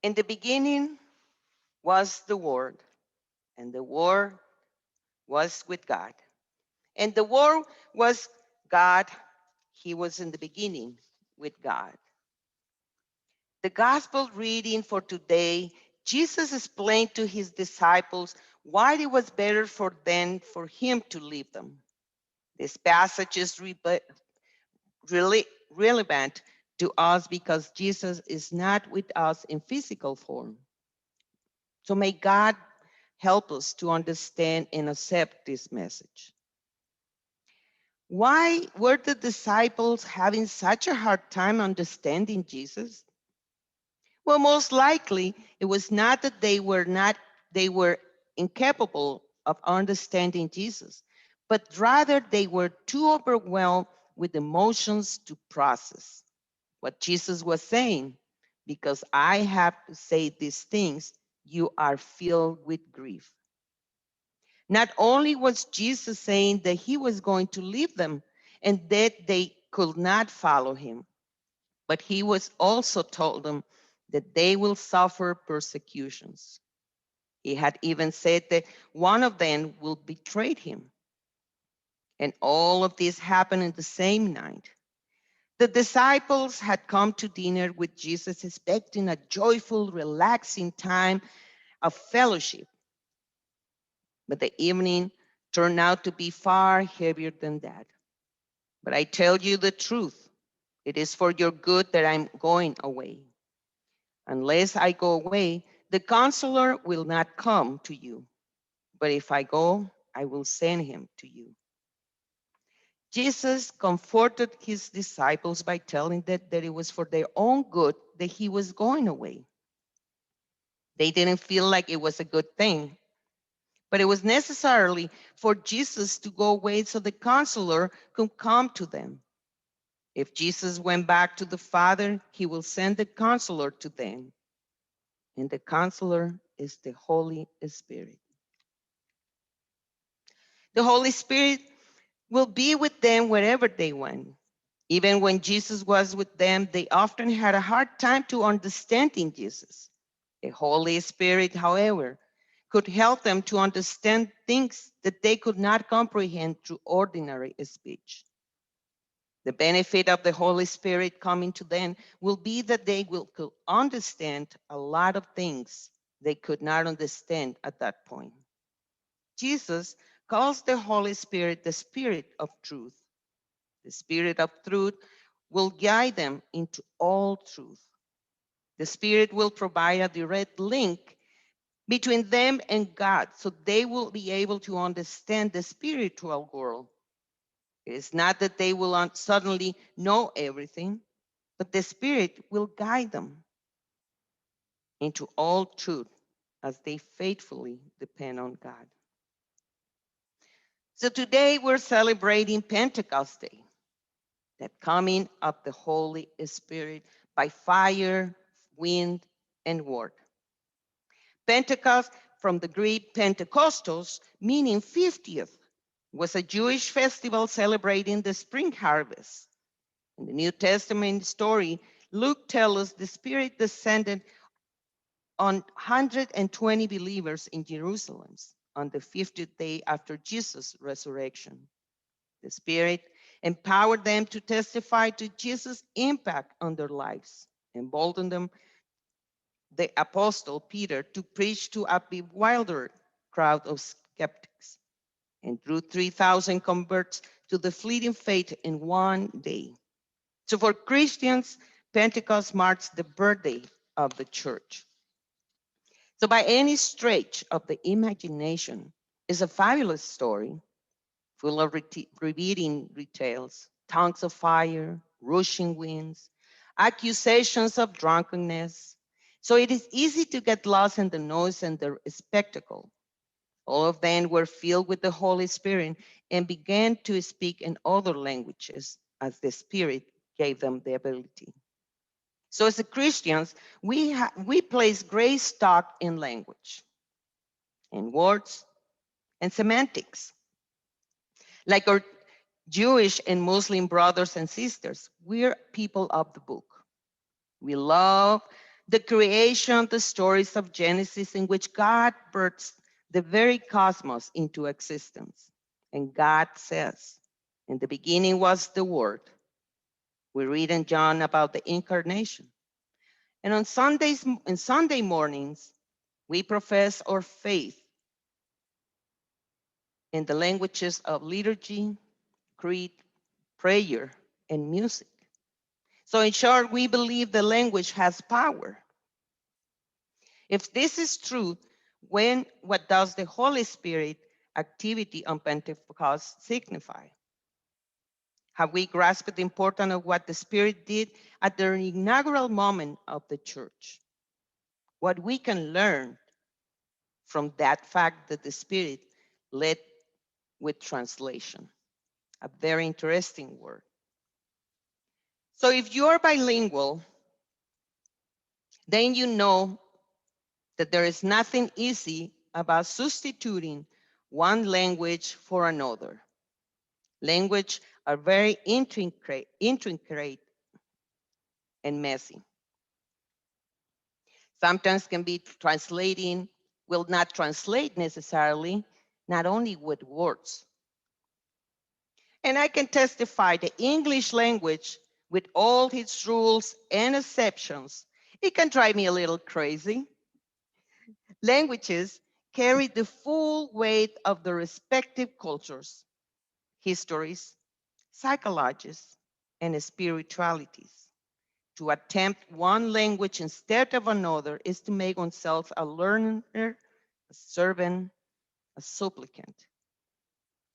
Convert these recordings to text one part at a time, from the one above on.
In the beginning was the Word, and the Word was with God. And the Word was God. He was in the beginning with God. The gospel reading for today, Jesus explained to his disciples why it was better for him to leave them. This passage is really relevant to us because Jesus is not with us in physical form. So may God help us to understand and accept this message. Why were the disciples having such a hard time understanding Jesus? Well, most likely it was not that they were incapable of understanding Jesus, but rather they were too overwhelmed with emotions to process what Jesus was saying. Because I have to say these things, you are filled with grief. Not only was Jesus saying that he was going to leave them and that they could not follow him, but he was also told them that they will suffer persecutions. He had even said that one of them will betray him. And all of this happened in the same night. The disciples had come to dinner with Jesus, expecting a joyful, relaxing time of fellowship. But the evening turned out to be far heavier than that. But I tell you the truth, it is for your good that I'm going away. Unless I go away, the counselor will not come to you. But if I go, I will send him to you. Jesus comforted his disciples by telling them that it was for their own good that he was going away. They didn't feel like it was a good thing, but it was necessarily for Jesus to go away so the counselor could come to them. If Jesus went back to the Father, he will send the counselor to them. And the counselor is the Holy Spirit. The Holy Spirit will be with them wherever they went. Even when Jesus was with them, they often had a hard time to understanding Jesus. The Holy Spirit, however, could help them to understand things that they could not comprehend through ordinary speech. The benefit of the Holy Spirit coming to them will be that they will could understand a lot of things they could not understand at that point. Jesus calls the Holy Spirit the Spirit of truth. The Spirit of truth will guide them into all truth. The Spirit will provide a direct link between them and God so they will be able to understand the spiritual world. It is not that they will suddenly know everything, but the Spirit will guide them into all truth as they faithfully depend on God. So today we're celebrating Pentecost Day, that coming of the Holy Spirit by fire, wind, and word. Pentecost, from the Greek Pentecostos, meaning 50th, was a Jewish festival celebrating the spring harvest. In the New Testament story, Luke tells us the Spirit descended on 120 believers in Jerusalem on the 50th day after Jesus' resurrection. The Spirit empowered them to testify to Jesus' impact on their lives, emboldened them, the apostle Peter, to preach to a bewildered crowd of skeptics, and drew 3,000 converts to the fleeting faith in one day. So for Christians, Pentecost marks the birthday of the church. So by any stretch of the imagination, it's a fabulous story full of revealing details, tongues of fire, rushing winds, accusations of drunkenness. So it is easy to get lost in the noise and the spectacle. All of them were filled with the Holy Spirit and began to speak in other languages as the Spirit gave them the ability. So as Christians, we place great stock in language, in words, and semantics. Like our Jewish and Muslim brothers and sisters, we're people of the book. We love the creation, the stories of Genesis in which God births the very cosmos into existence. And God says, in the beginning was the Word. We read in John about the incarnation. And on Sunday mornings, we profess our faith in the languages of liturgy, creed, prayer, and music. So in short, we believe the language has power. If this is true, what does the Holy Spirit activity on Pentecost signify? Have we grasped the importance of what the Spirit did at the inaugural moment of the church? What we can learn from that fact that the Spirit led with translation, a very interesting word. So if you're bilingual, then you know that there is nothing easy about substituting one language for another. Language are very intricate and messy. Sometimes can be translating, will not translate necessarily, not only with words. And I can testify the English language with all its rules and exceptions, it can drive me a little crazy. Languages carry the full weight of the respective cultures, histories, psychologies, and spiritualities. To attempt one language instead of another is to make oneself a learner, a servant, a supplicant.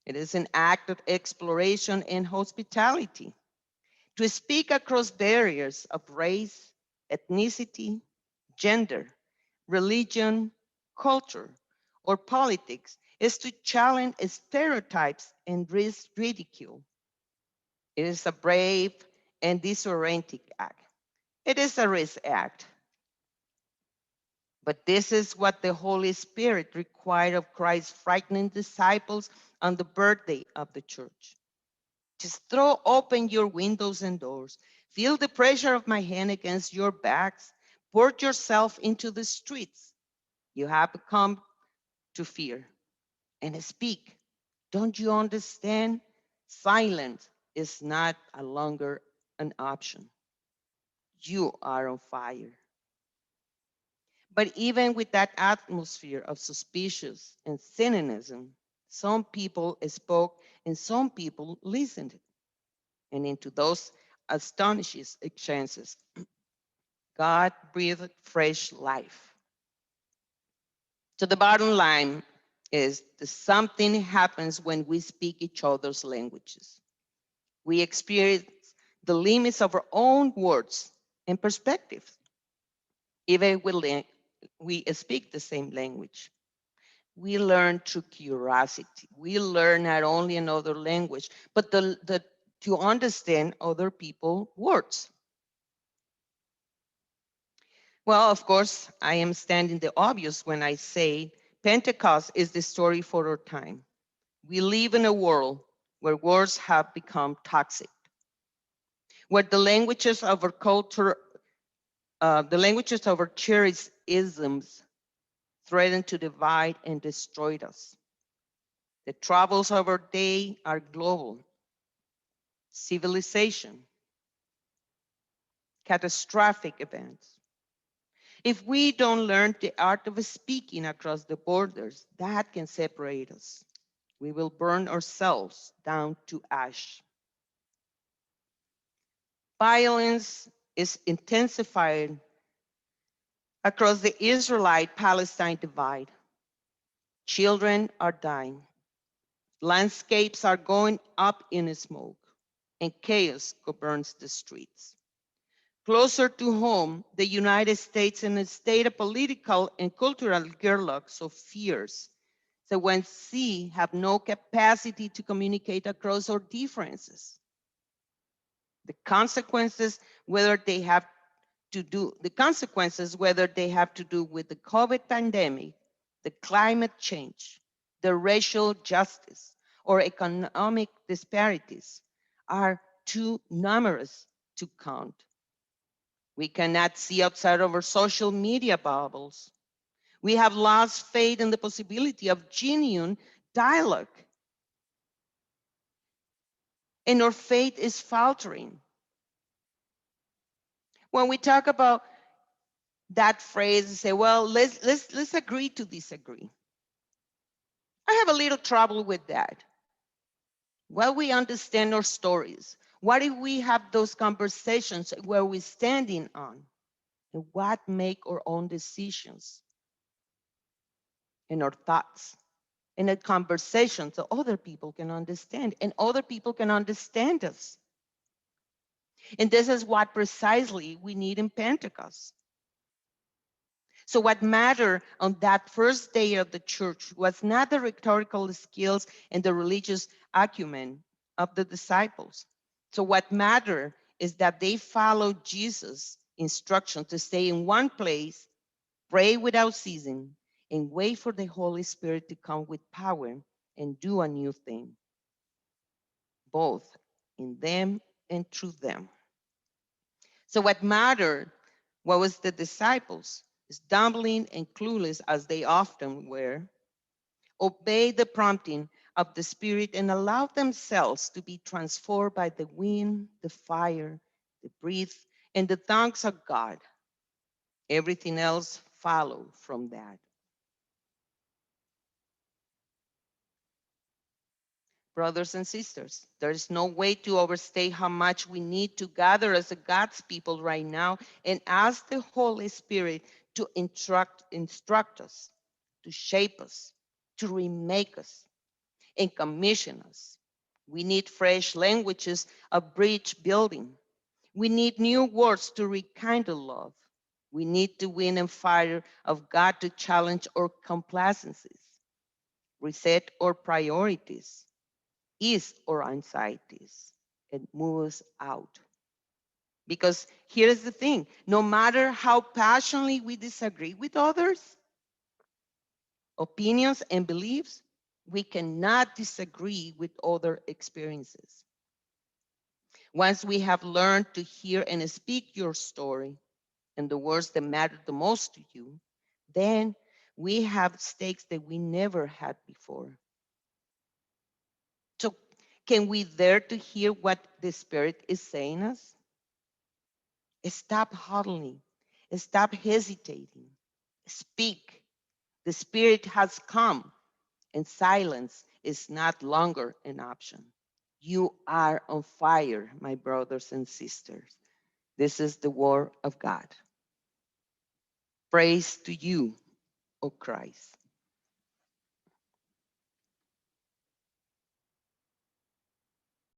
It is an act of exploration and hospitality. To speak across barriers of race, ethnicity, gender, religion, culture, or politics is to challenge stereotypes and risk ridicule. It is a brave and disorienting act. It is a risk act. But this is what the Holy Spirit required of Christ's frightening disciples on the birthday of the church. Just throw open your windows and doors. Feel the pressure of my hand against your backs. Pour yourself into the streets. You have come to fear and speak. Don't you understand? Silence is not a longer an option. You are on fire. But even with that atmosphere of suspicion and cynicism, some people spoke and some people listened. And into those astonishing exchanges, God breathed fresh life. So the bottom line is that something happens when we speak each other's languages. We experience the limits of our own words and perspectives, even when we speak the same language. We learn through curiosity. We learn not only another language, but to understand other people's words. Well, of course, I am standing the obvious when I say Pentecost is the story for our time. We live in a world where words have become toxic, where the languages of our culture, the languages of our cherished isms threaten to divide and destroy us. The troubles of our day are global. Civilization, catastrophic events. If we don't learn the art of speaking across the borders, that can separate us. We will burn ourselves down to ash. Violence is intensifying across the Israelite-Palestine divide. Children are dying. Landscapes are going up in smoke, and chaos governs the streets. Closer to home, the United States in a state of political and cultural gridlock so fierce that when we have no capacity to communicate across our differences. The consequences, whether they have to do with the COVID pandemic, the climate change, the racial justice, or economic disparities, are too numerous to count. We cannot see outside of our social media bubbles. We have lost faith in the possibility of genuine dialogue. And our faith is faltering. When we talk about that phrase and say, well, let's agree to disagree. I have a little trouble with that. Well, we understand our stories. What if we have those conversations where we're standing on? And what make our own decisions and our thoughts and a conversation so other people can understand and other people can understand us. And this is what precisely we need in Pentecost. So what mattered on that first day of the church was not the rhetorical skills and the religious acumen of the disciples. So what mattered is that they followed Jesus' instruction to stay in one place, pray without ceasing, and wait for the Holy Spirit to come with power and do a new thing, both in them and through them. So what mattered, what was the disciples, stumbling and clueless as they often were, obeyed the prompting of the Spirit and allowed themselves to be transformed by the wind, the fire, the breath, and the tongues of God. Everything else followed from that. Brothers and sisters, there is no way to overstate how much we need to gather as God's people right now and ask the Holy Spirit to instruct us, to shape us, to remake us, and commission us. We need fresh languages of bridge building. We need new words to rekindle love. We need the wind and fire of God to challenge our complacencies, reset our priorities, ease our anxieties, and move us out. Because here's the thing, no matter how passionately we disagree with others, opinions and beliefs, we cannot disagree with other experiences. Once we have learned to hear and speak your story and the words that matter the most to you, then we have stakes that we never had before. So can we dare to hear what the Spirit is saying us? Stop huddling. Stop hesitating. Speak. The Spirit has come, and silence is not longer an option. You are on fire, my brothers and sisters. This is the word of God. Praise to you, O Christ.